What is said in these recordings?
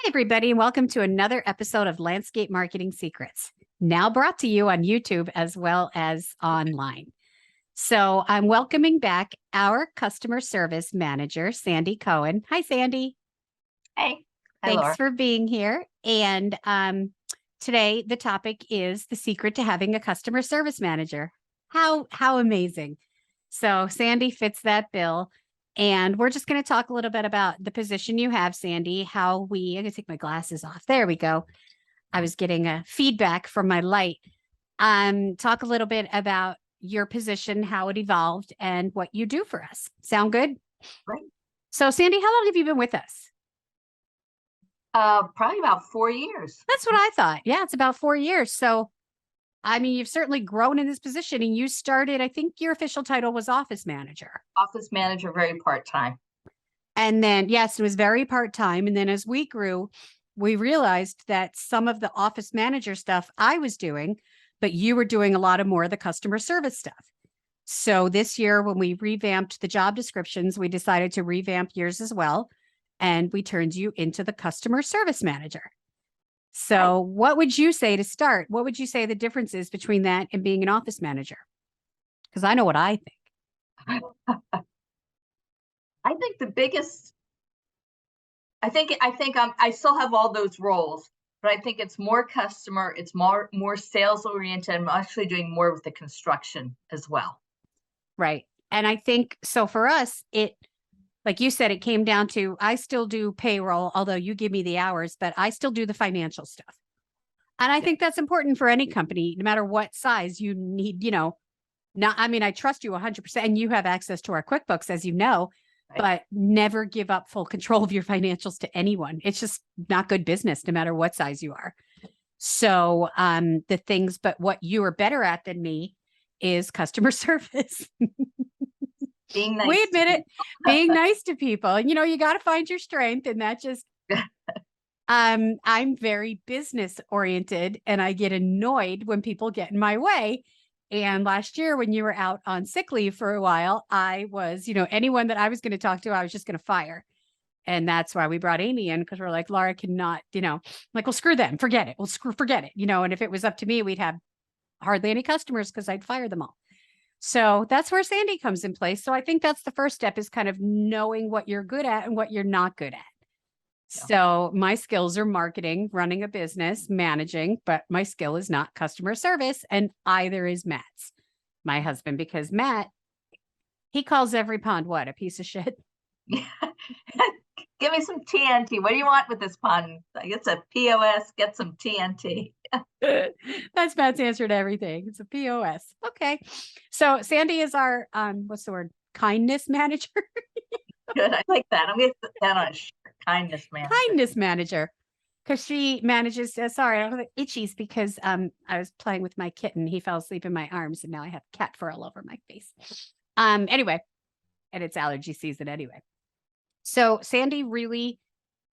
everybody, and welcome to another episode of Landscape Marketing Secrets, now brought to you on YouTube as well as online. So I'm welcoming back our customer service manager, Sandy Cohen. Hi, Sandy. Hey. Hi, Thanks Laura. for being here. And today the topic is the secret to having a customer service manager. How amazing. So Sandy fits that bill. And we're just going to talk a little bit about the position you have, Sandy, I'm going to take my glasses off. There we go. I was getting a feedback from my light. Talk a little bit about your position, how it evolved, and what you do for us. Sound good? Right. So Sandy, how long have you been with us? Probably about 4 years. That's what I thought. Yeah, it's about 4 years. So, I mean, you've certainly grown in this position, and you started, I think your official title was office manager. Office manager, very part-time. And then, yes, it was very part-time. And then as we grew, we realized that some of the office manager stuff I was doing, but you were doing a lot of more of the customer service stuff. So this year, when we revamped the job descriptions, we decided to revamp yours as well. And we turned you into the customer service manager. So what would you say to start? What would you say the difference is between that and being an office manager? Because I know what I think. I think the biggest, I still have all those roles, but I think it's more customer, it's more sales oriented. I'm actually doing more with the construction as well. Right. And I think, so for us, like you said, it came down to, I still do payroll, although you give me the hours, but I still do the financial stuff. And I think that's important for any company, no matter what size you need, I trust you 100% and you have access to our QuickBooks, as you know, Right. But never give up full control of your financials to anyone. It's just not good business, no matter what size you are. So but what you are better at than me is customer service. Being nice. We admit it, being nice to people. You got to find your strength, and that just, I'm very business oriented, and I get annoyed when people get in my way. And last year, when you were out on sick leave for a while, I was, anyone that I was going to talk to, I was just going to fire. And that's why we brought Amy in, because we're like, Laura cannot, well, screw them, forget it. Forget it. And if it was up to me, we'd have hardly any customers because I'd fire them all. So that's where Sandy comes in place. So I think that's the first step, is kind of knowing what you're good at and what you're not good at. Yeah. So my skills are marketing, running a business, managing, but my skill is not customer service, and either is Matt's, my husband, because Matt, he calls every pond what? A piece of shit. Give me some TNT. What do you want with this pond? It's a POS. Get some TNT. That's Matt's answer to everything. It's a POS. Okay. So Sandy is our, what's the word? Kindness manager. Good. I like that. I'm going to put that on a shirt. Kindness manager. Kindness manager. Because she manages, sorry, I have itchies because I was playing with my kitten. He fell asleep in my arms, and now I have cat fur all over my face. Anyway, and it's allergy season anyway. So Sandy really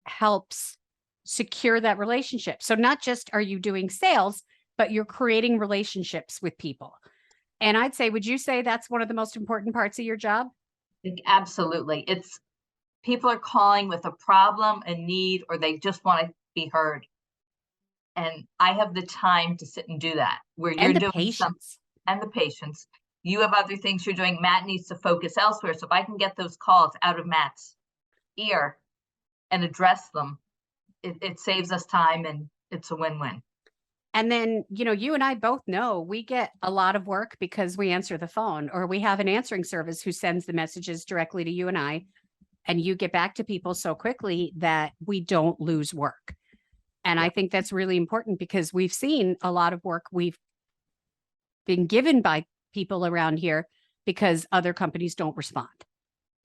helps secure that relationship. So not just are you doing sales, but you're creating relationships with people. And I'd say, would you say that's one of the most important parts of your job? Absolutely. It's people are calling with a problem, a need, or they just want to be heard. And I have the time to sit and do that. Where you're doing patience. And the patience. You have other things you're doing. Matt needs to focus elsewhere. So if I can get those calls out of Matt's ear and address them, it saves us time, and it's a win-win. And then, you and I both know we get a lot of work because we answer the phone, or we have an answering service who sends the messages directly to you and I, and you get back to people so quickly that we don't lose work. And I think that's really important, because we've seen a lot of work we've been given by people around here because other companies don't respond.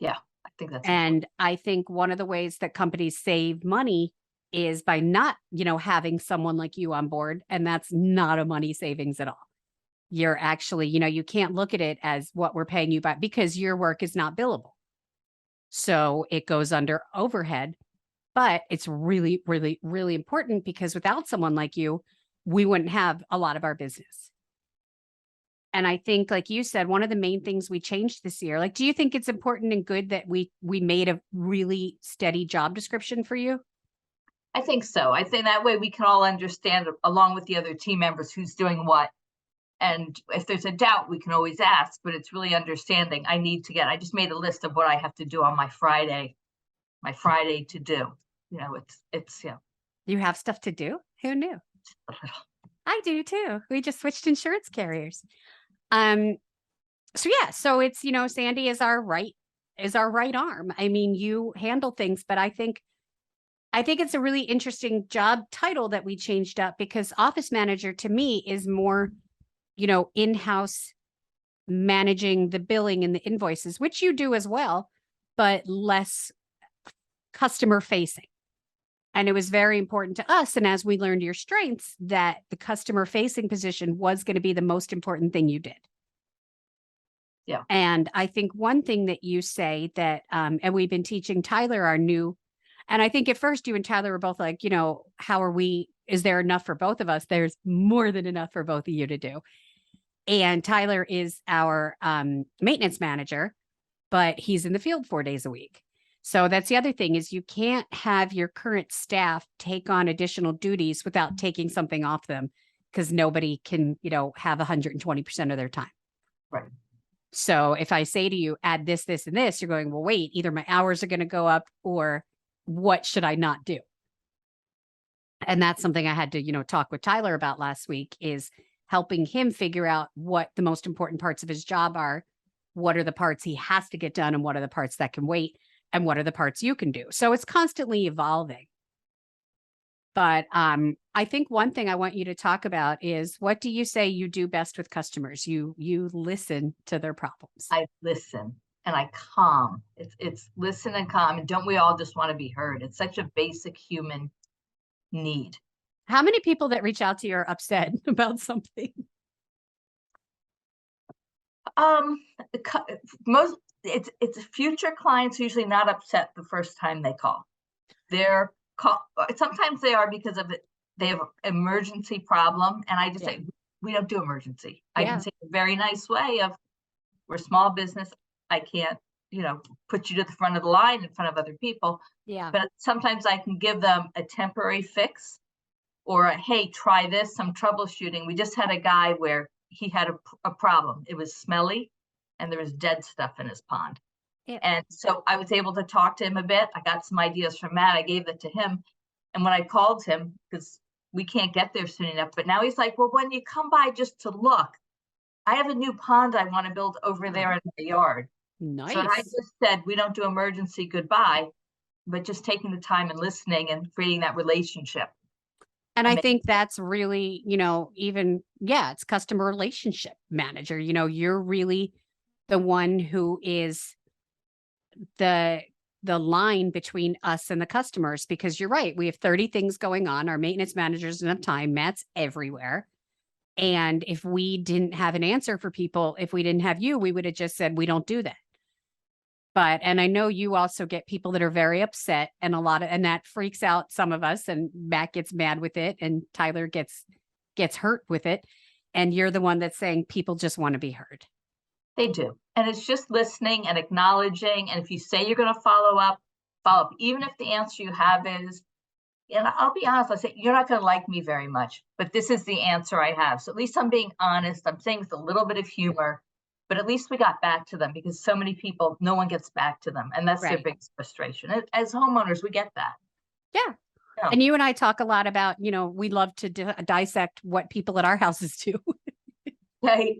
Yeah, I think that's and important. I think one of the ways that companies save money is by not, having someone like you on board. And that's not a money savings at all. You're actually, you can't look at it as what we're paying you by, because your work is not billable. So it goes under overhead, but it's really, really, really important, because without someone like you, we wouldn't have a lot of our business. And I think, like you said, one of the main things we changed this year, do you think it's important and good that we made a really steady job description for you? I think so. I think that way we can all understand along with the other team members who's doing what. And if there's a doubt, we can always ask, but it's really understanding. I just made a list of what I have to do on my Friday to do. Yeah. You have stuff to do? Who knew? I do too. We just switched insurance carriers. So yeah, so it's, Sandy is our right arm. I mean, you handle things, but I think it's a really interesting job title that we changed up, because office manager to me is more, in-house managing the billing and the invoices, which you do as well, but less customer facing. And it was very important to us. And as we learned your strengths, that the customer facing position was going to be the most important thing you did. Yeah. And I think one thing that you say that, and we've been teaching Tyler our new, and I think at first you and Tyler were both like, is there enough for both of us? There's more than enough for both of you to do. And Tyler is our maintenance manager, but he's in the field 4 days a week. So that's the other thing, is you can't have your current staff take on additional duties without taking something off them, because nobody can, have 120% of their time. Right. So if I say to you, add this, this, and this, you're going, well, wait, either my hours are going to go up, or what should I not do? And that's something I had to, talk with Tyler about last week, is helping him figure out what the most important parts of his job are. What are the parts he has to get done, and what are the parts that can wait, and what are the parts you can do? So it's constantly evolving. But I think one thing I want you to talk about is, what do you say you do best with customers? You listen to their problems. I listen and I calm. It's listen and calm. And don't we all just want to be heard? It's such a basic human need. How many people that reach out to you are upset about something? It's future clients usually not upset the first time they call. Sometimes they are because of it. They have an emergency problem, and I just say, we don't do emergency. I can say a very nice way of, we're small business. I can't, put you to the front of the line in front of other people. Yeah. But sometimes I can give them a temporary fix, or hey, try this, some troubleshooting. We just had a guy where he had a problem. It was smelly, and there was dead stuff in his pond. Yeah. And so I was able to talk to him a bit. I got some ideas from Matt. I gave it to him. And when I called him, because we can't get there soon enough, but now he's like, well, when you come by just to look, I have a new pond I want to build over there in the yard. Nice. So I just said, we don't do emergency goodbye, but just taking the time and listening and creating that relationship. And I think that's really, it's customer relationship manager. You're really the one who is the line between us and the customers, because you're right. We have 30 things going on. Our maintenance manager doesn't have time. Matt's everywhere. And if we didn't have an answer for people, if we didn't have you, we would have just said, we don't do that. And I know you also get people that are very upset, and and that freaks out some of us, and Matt gets mad with it, and Tyler gets hurt with it. And you're the one that's saying people just want to be heard. They do. And it's just listening and acknowledging. And if you say you're going to follow up, even if the answer you have is, and I'll be honest, I say, you're not going to like me very much, but this is the answer I have. So at least I'm being honest. I'm saying with a little bit of humor, but at least we got back to them, because so many people, no one gets back to them. And that's their biggest frustration. As homeowners, we get that. Yeah. And you and I talk a lot about, we love to dissect what people at our houses do. Right.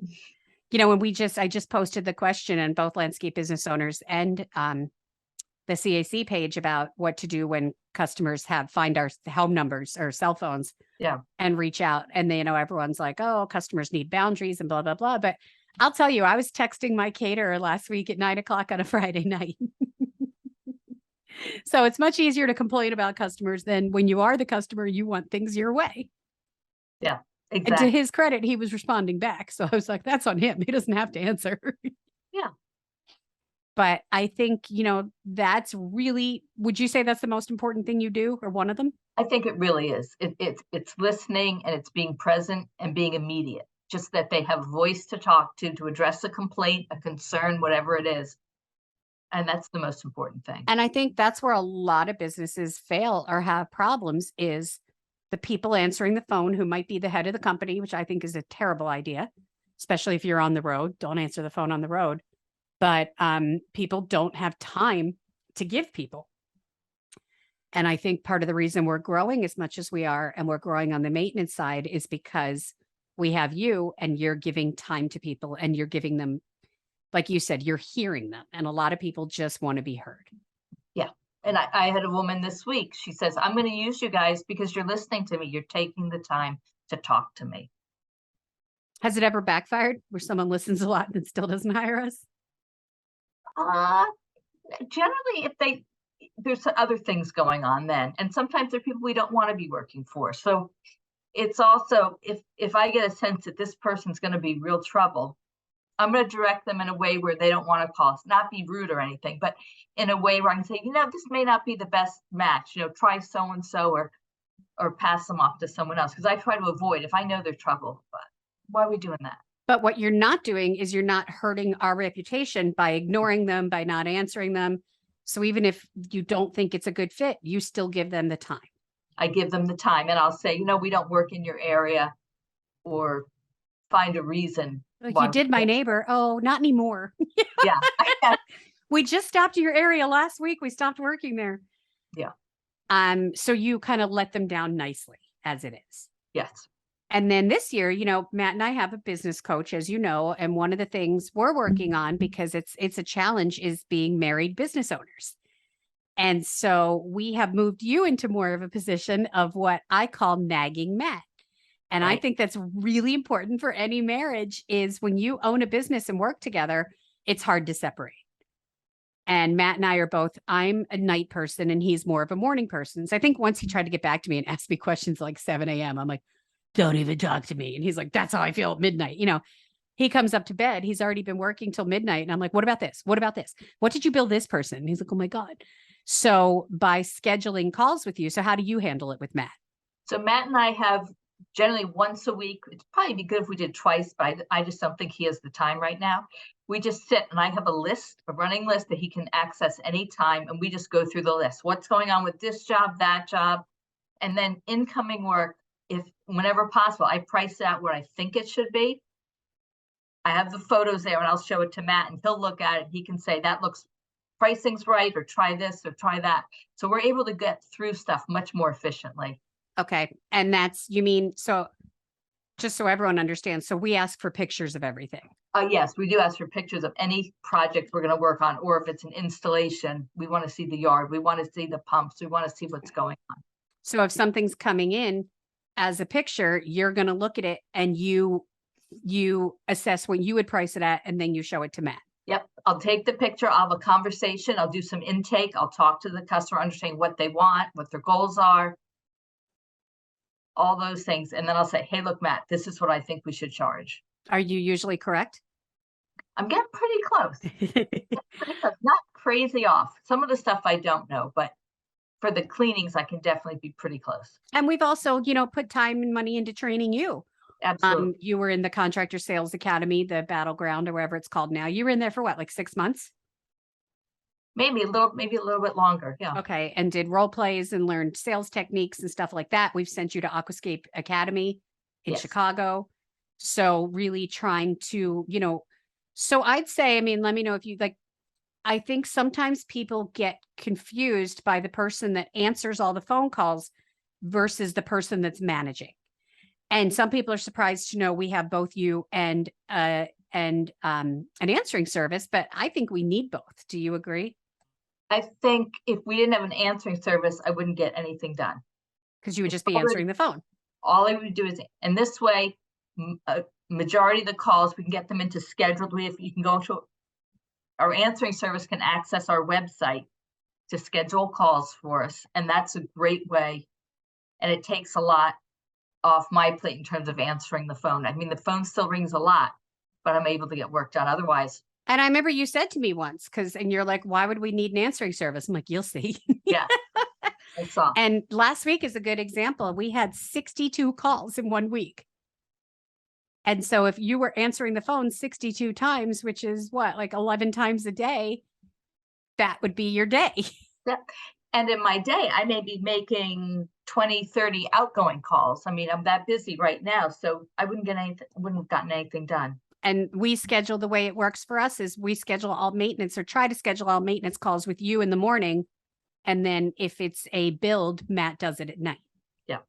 When I just posted the question in both Landscape Business Owners and the CAC page about what to do when customers find our home numbers or cell phones, and reach out. And everyone's like, oh, customers need boundaries and blah, blah, blah. But I'll tell you, I was texting my caterer last week at 9:00 on a Friday night. So it's much easier to complain about customers than when you are the customer, you want things your way. Yeah. Exactly. And to his credit, he was responding back. So I was like, that's on him. He doesn't have to answer. Yeah. But I think, that's really, would you say that's the most important thing you do, or one of them? I think it really is. It's listening, and it's being present and being immediate. Just that they have a voice to talk to address a complaint, a concern, whatever it is. And that's the most important thing. And I think that's where a lot of businesses fail or have problems is the people answering the phone who might be the head of the company, which I think is a terrible idea, especially if you're on the road. Don't answer the phone on the road. But people don't have time to give people. And I think part of the reason we're growing as much as we are and we're growing on the maintenance side is because we have you and you're giving time to people and you're giving them, like you said, you're hearing them. And a lot of people just want to be heard. Yeah. And I had a woman this week. She says, I'm going to use you guys because you're listening to me. You're taking the time to talk to me. Has it ever backfired where someone listens a lot and still doesn't hire us? Generally, there's other things going on then. And sometimes there are people we don't want to be working for. So it's also, if I get a sense that this person's going to be real trouble, I'm going to direct them in a way where they don't want to call us, not be rude or anything, but in a way where I can say, this may not be the best match, try so-and-so or pass them off to someone else. Because I try to avoid, if I know they're trouble, but why are we doing that? But what you're not doing is you're not hurting our reputation by ignoring them, by not answering them. So even if you don't think it's a good fit, you still give them the time. I give them the time and I'll say, we don't work in your area, or find a reason. Like you did my neighbor. Oh, not anymore. Yeah. We just stopped your area last week. We stopped working there. Yeah. So you kind of let them down nicely as it is. Yes. And then this year, Matt and I have a business coach, as you know, and one of the things we're working on, because it's a challenge, is being married business owners. And so we have moved you into more of a position of what I call nagging Matt. And right. I think that's really important for any marriage is when you own a business and work together, it's hard to separate. And Matt and I are both, I'm a night person and he's more of a morning person. So I think once he tried to get back to me and ask me questions like 7 a.m., I'm like, don't even talk to me. And he's like, that's how I feel at midnight. He comes up to bed. He's already been working till midnight. And I'm like, what about this? What about this? What did you bill this person? And he's like, oh my God. So by scheduling calls with you, so how do you handle it with Matt? So Matt and I have generally once a week. It'd probably be good if we did twice, but I just don't think he has the time right now. We just sit and I have a running list that he can access anytime. And we just go through the list. What's going on with this job, that job, and then incoming work. If whenever possible, I price out where I think it should be. I have the photos there and I'll show it to Matt and he'll look at it. He can say that pricing's right, or try this or try that. So we're able to get through stuff much more efficiently. Okay. And so just so everyone understands, so we ask for pictures of everything. Yes, we do ask for pictures of any project we're going to work on, or if it's an installation, we want to see the yard. We want to see the pumps. We want to see what's going on. So if something's coming in as a picture, you're going to look at it and you assess what you would price it at, and then you show it to Matt. Yep. I'll take the picture. I'll have a conversation. I'll do some intake. I'll talk to the customer, understand what they want, what their goals are, all those things. And then I'll say, hey, look, Matt, this is what I think we should charge. Are you usually correct? I'm getting pretty close. Not crazy off. Some of the stuff I don't know, but for the cleanings, I can definitely be pretty close. And we've also, put time and money into training you. Absolutely. You were in the Contractor Sales Academy, the Battleground, or whatever it's called now. You were in there for what, like 6 months? Maybe a little bit longer. Yeah. Okay. And did role plays and learned sales techniques and stuff like that. We've sent you to Aquascape Academy in Chicago. So really trying to, so I'd say, let me know if you like, I think sometimes people get confused by the person that answers all the phone calls versus the person that's managing. And some people are surprised to know we have both you and an answering service, but I think we need both. Do you agree? I think if we didn't have an answering service, I wouldn't get anything done. Because you would just be answering the phone. All I would do is, and this way, a majority of the calls, we can get them into scheduled. You can go to our answering service, can access our website to schedule calls for us. And that's a great way. And it takes a lot off my plate in terms of answering the phone. The phone still rings a lot, but I'm able to get work done otherwise. And I remember you said to me once, and you're like, why would we need an answering service? I'm like, you'll see. Yeah. I saw. And last week is a good example. We had 62 calls in 1 week. And so if you were answering the phone 62 times, which is what, like 11 times a day, that would be your day. Yeah. And in my day, I may be making 20, 30 outgoing calls. I mean, I'm that busy right now, so I wouldn't have gotten anything done. And we schedule, the way it works for us is we schedule all maintenance, or try to schedule all maintenance calls with you in the morning. And then if it's a build, Matt does it at night. Yeah.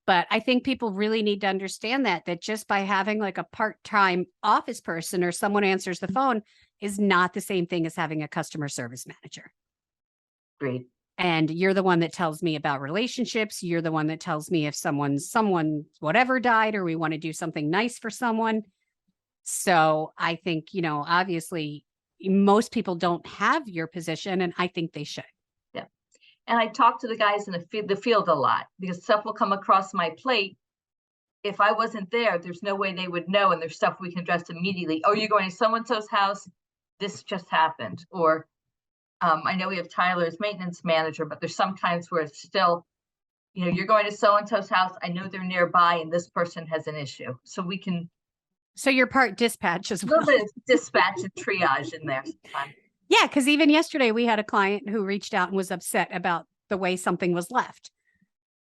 But I think people really need to understand that just by having like a part-time office person or someone answers the phone is not the same thing as having a customer service manager. Great. And you're the one that tells me about relationships. You're the one that tells me if someone whatever died, or we want to do something nice for someone. So I think, obviously most people don't have your position, and I think they should. Yeah. And I talk to the guys in the field a lot, because stuff will come across my plate. If I wasn't there, there's no way they would know. And there's stuff we can address immediately. Oh, you're going to so-and-so's house. This just happened. Or I know we have Tyler as maintenance manager, but there's some times where it's still, you're going to so-and-so's house. I know they're nearby and this person has an issue. So we can. So you're part dispatch as well. A little bit of dispatch and triage in there sometimes. Yeah, because even yesterday we had a client who reached out and was upset about the way something was left.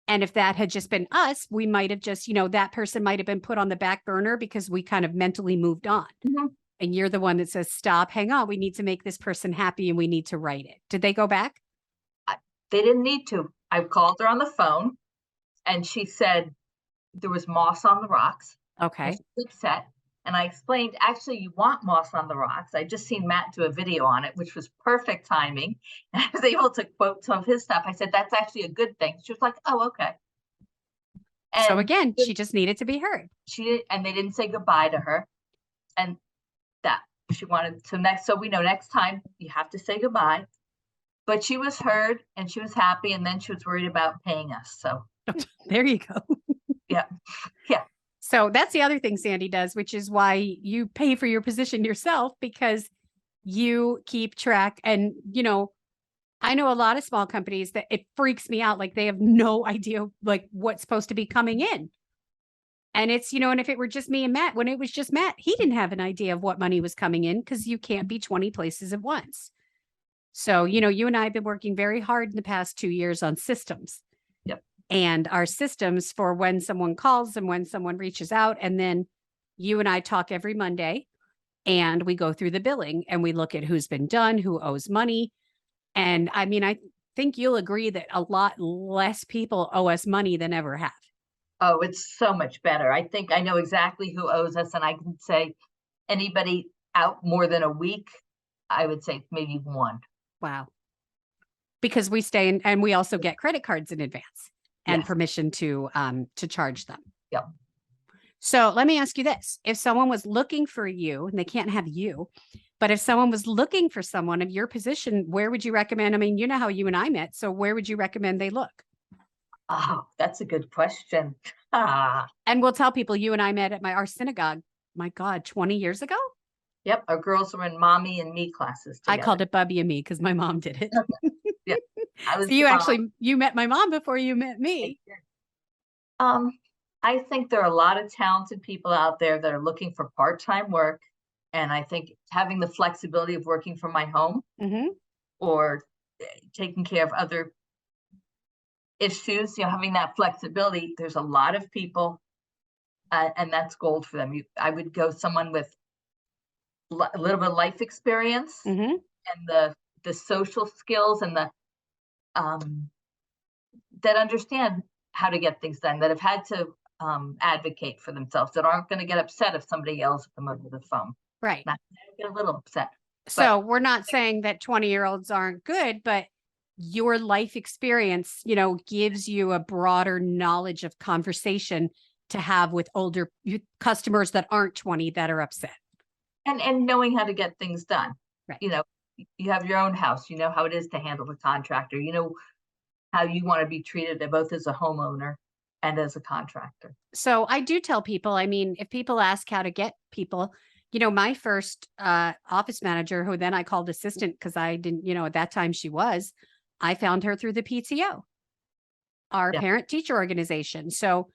And if that had just been us, we might have just, that person might have been put on the back burner because we kind of mentally moved on. Mm-hmm. And you're the one that says, stop, hang on, we need to make this person happy and we need to write it. Did they go back? They didn't need to. I called her on the phone and she said there was moss on the rocks. Okay. She was upset. And I explained, actually, you want moss on the rocks. I just seen Matt do a video on it, which was perfect timing. And I was able to quote some of his stuff. I said, that's actually a good thing. She was like, oh, okay. And so again, she just needed to be heard. And they didn't say goodbye to her. And that she wanted to so we know next time you have to say goodbye. But she was heard and she was happy. And then she was worried about paying us. So there you go. Yeah. Yeah. So that's the other thing Sandy does, which is why you pay for your position yourself, because you keep track. And, I know a lot of small companies that it freaks me out. Like they have no idea like what's supposed to be coming in. And it's, and if it were just me and Matt, when it was just Matt, he didn't have an idea of what money was coming in, because you can't be 20 places at once. So, you and I have been working very hard in the past 2 years on systems. Yep. And our systems for when someone calls and when someone reaches out. And then you and I talk every Monday and we go through the billing and we look at who's been done, who owes money. And I mean, I think you'll agree that a lot less people owe us money than ever have. Oh, it's so much better. I think I know exactly who owes us. And I can say anybody out more than a week, I would say maybe one. Wow. Because we stay in, and we also get credit cards in advance and permission to charge them. Yep. So let me ask you this. If someone was looking for you, and they can't have you, but if someone was looking for someone of your position, where would you recommend? I mean, you know how you and I met. So where would you recommend they look? Oh, that's a good question. And we'll tell people you and I met at our synagogue. My God, 20 years ago? Yep. Our girls were in mommy and me classes together. I called it Bubby and me because my mom did it. Yeah. So you met my mom before you met me. I think there are a lot of talented people out there that are looking for part-time work. And I think having the flexibility of working from my home or taking care of other issues, having that flexibility, there's a lot of people and that's gold for them. I would go someone with a little bit of life experience and the social skills and the that understand how to get things done, that have had to advocate for themselves, that aren't going to get upset if somebody yells at them over the phone. Right. Not get a little upset. So we're not saying that 20-year-olds aren't good, but your life experience, gives you a broader knowledge of conversation to have with older customers that aren't 20 that are upset. And knowing how to get things done. Right. You have your own house, you know how it is to handle the contractor, how you want to be treated both as a homeowner and as a contractor. So I do tell people, I mean, if people ask how to get people, my first office manager, who then I called assistant because I didn't, at that time I found her through the PTO, our parent teacher organization. So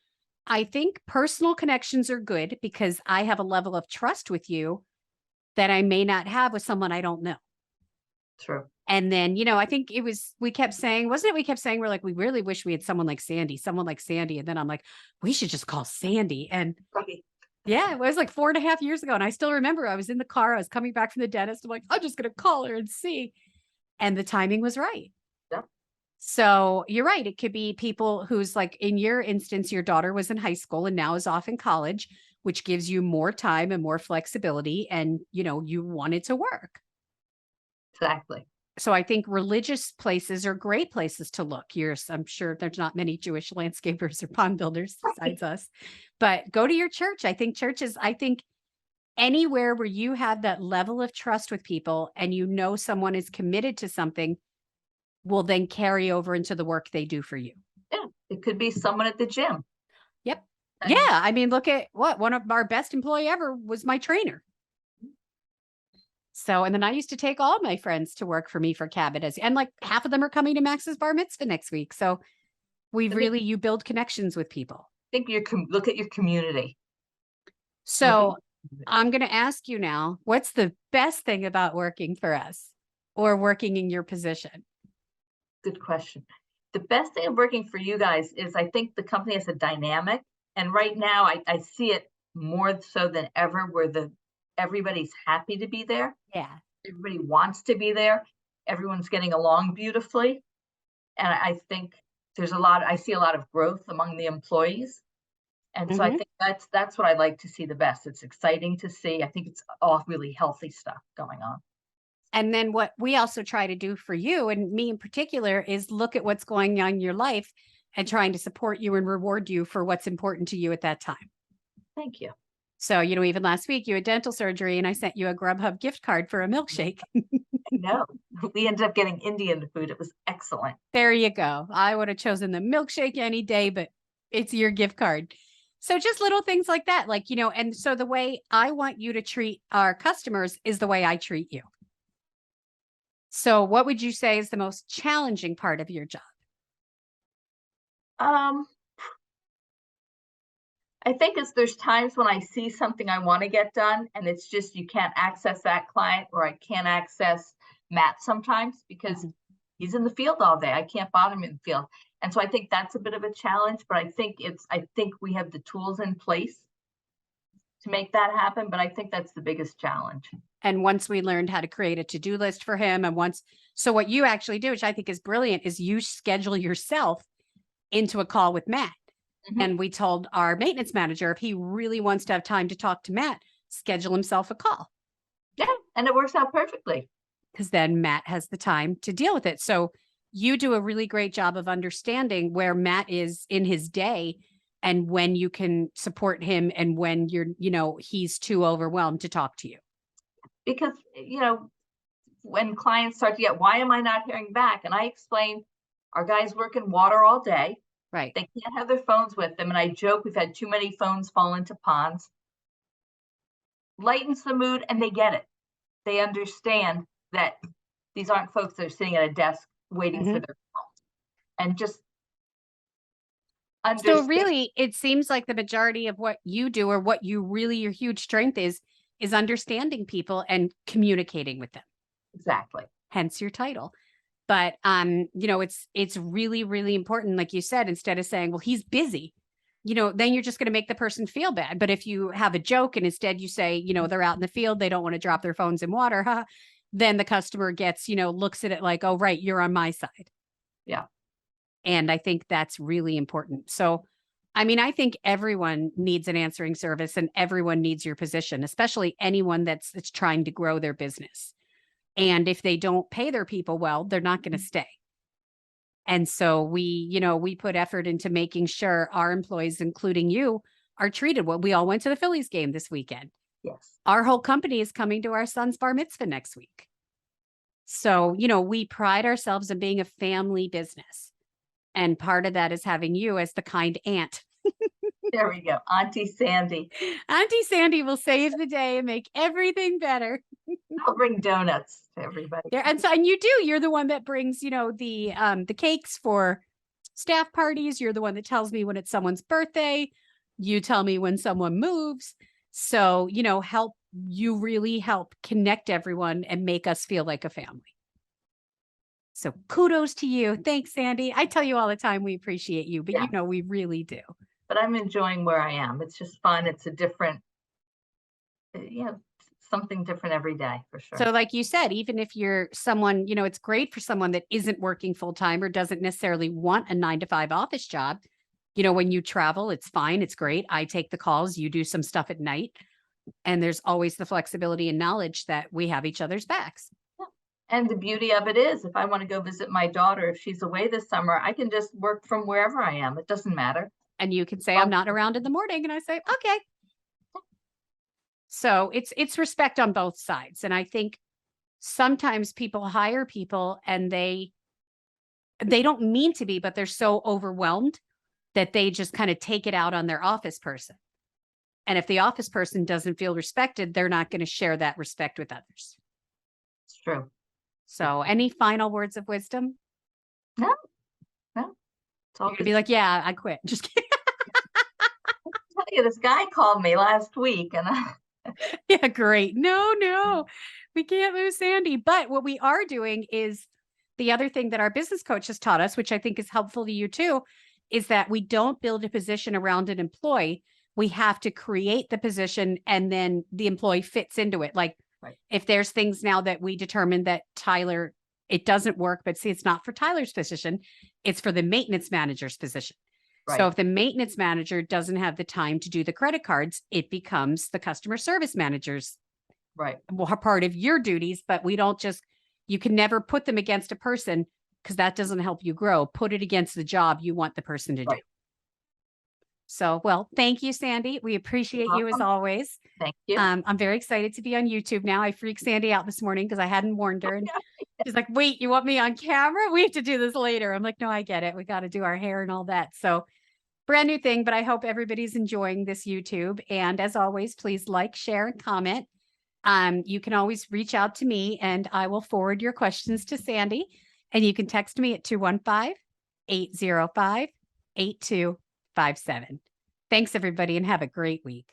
I think personal connections are good because I have a level of trust with you that I may not have with someone I don't know. True. And then, I think we kept saying, wasn't it? We kept saying, we're like, we really wish we had someone like Sandy. And then I'm like, we should just call Sandy. And Right. yeah, it was like 4.5 years ago. And I still remember I was in the car, I was coming back from the dentist. I'm like, I'm just going to call her and see. And the timing was right. Yeah. So you're right. It could be people who's like, in your instance, your daughter was in high school and now is off in college, which gives you more time and more flexibility. And, you want it to work. Exactly. So I think religious places are great places to look. I'm sure there's not many Jewish landscapers or pond builders besides us, but go to your church. I think anywhere where you have that level of trust with people and someone is committed to something will then carry over into the work they do for you. Yeah. It could be someone at the gym. Yep. And yeah. I mean, look at one of our best employee ever was my trainer. So, and then I used to take all my friends to work for me for Cabot, and like half of them are coming to Max's bar mitzvah next week. So you build connections with people. I think look at your community. So I'm going to ask you now, what's the best thing about working for us or working in your position? Good question. The best thing of working for you guys is I think the company has a dynamic. And right now I see it more so than ever where everybody's happy to be there. Yeah. Everybody wants to be there. Everyone's getting along beautifully. And I think I see a lot of growth among the employees. And so I think that's what I like to see the best. It's exciting to see. I think it's all really healthy stuff going on. And then what we also try to do for you and me in particular is look at what's going on in your life and trying to support you and reward you for what's important to you at that time. Thank you. So, even last week you had dental surgery and I sent you a Grubhub gift card for a milkshake. No, we ended up getting Indian food. It was excellent. There you go. I would have chosen the milkshake any day, but it's your gift card. So just little things like that, and so the way I want you to treat our customers is the way I treat you. So what would you say is the most challenging part of your job? I think there's times when I see something I want to get done and it's just you can't access that client, or I can't access Matt sometimes because he's in the field all day. I can't bother him in the field. And so I think that's a bit of a challenge, but I think we have the tools in place to make that happen. But I think that's the biggest challenge. And once we learned how to create a to-do list for him, so what you actually do, which I think is brilliant, is you schedule yourself into a call with Matt. And we told our maintenance manager, if he really wants to have time to talk to Matt, schedule himself a call. Yeah. And it works out perfectly. Because then Matt has the time to deal with it. So you do a really great job of understanding where Matt is in his day and when you can support him and when he's too overwhelmed to talk to you. Because, when clients start to get, why am I not hearing back? And I explain, our guys work in water all day. Right. They can't have their phones with them. And I joke, we've had too many phones fall into ponds. Lightens the mood and they get it. They understand that these aren't folks that are sitting at a desk waiting for their phone. And just understand. So really, it seems like the majority of what you do or what your huge strength is understanding people and communicating with them. Exactly. Hence your title. But, it's really, really important. Like you said, instead of saying, well, he's busy, then you're just going to make the person feel bad. But if you have a joke and instead you say, they're out in the field, they don't want to drop their phones in water, then the customer gets, looks at it like, oh, right, you're on my side. Yeah. And I think that's really important. So, I think everyone needs an answering service and everyone needs your position, especially anyone that's trying to grow their business. And if they don't pay their people well, they're not going to stay. And so we put effort into making sure our employees, including you, are treated well. We all went to the Phillies game this weekend. Yes. Our whole company is coming to our son's bar mitzvah next week. So, we pride ourselves in being a family business. And part of that is having you as the kind aunt. There we go. Auntie Sandy. Auntie Sandy will save the day and make everything better. I'll bring donuts to everybody. And you're the one that brings, the cakes for staff parties. You're the one that tells me when it's someone's birthday. You tell me when someone moves. So, you really help connect everyone and make us feel like a family. So kudos to you. Thanks, Sandy. I tell you all the time, we appreciate you, but Yeah. you know, we really do. But I'm enjoying where I am. It's just fun. It's a different, something different every day for sure. So like you said, even if you're someone, you know, it's great for someone that isn't working full time or doesn't necessarily want a 9 to 5 office job. You know, when you travel, it's fine. It's great. I take the calls, you do some stuff at night. And there's always the flexibility and knowledge that we have each other's backs. And the beauty of it is, if I want to go visit my daughter, if she's away this summer, I can just work from wherever I am. It doesn't matter. And you can say, I'm not around in the morning. And I say, okay. So it's respect on both sides. And I think sometimes people hire people and they don't mean to be, but they're so overwhelmed that they just kind of take it out on their office person. And if the office person doesn't feel respected, they're not going to share that respect with others. It's true. So any final words of wisdom? No. It's all You're gonna be like, yeah, I quit. Just kidding. I'll tell you, this guy called me last week and yeah, great. No, we can't lose Sandy. But what we are doing is the other thing that our business coach has taught us, which I think is helpful to you too, is that we don't build a position around an employee. We have to create the position and then the employee fits into it. Like if there's things now that we determine that Tyler, it doesn't work, but see, it's not for Tyler's position. It's for the maintenance manager's position. Right. So if the maintenance manager doesn't have the time to do the credit cards, it becomes the customer service manager's part of your duties, but we don't just, you can never put them against a person because that doesn't help you grow. Put it against the job you want the person to do. So, well, thank you, Sandy. We appreciate you as always. Thank you. I'm very excited to be on YouTube now. I freaked Sandy out this morning because I hadn't warned her. And she's like, wait, you want me on camera? We have to do this later. I'm like, no, I get it. We got to do our hair and all that. So brand new thing, but I hope everybody's enjoying this YouTube. And as always, please like, share, and comment. You can always reach out to me and I will forward your questions to Sandy. And you can text me at 215-805-8257. Thanks, everybody, and have a great week.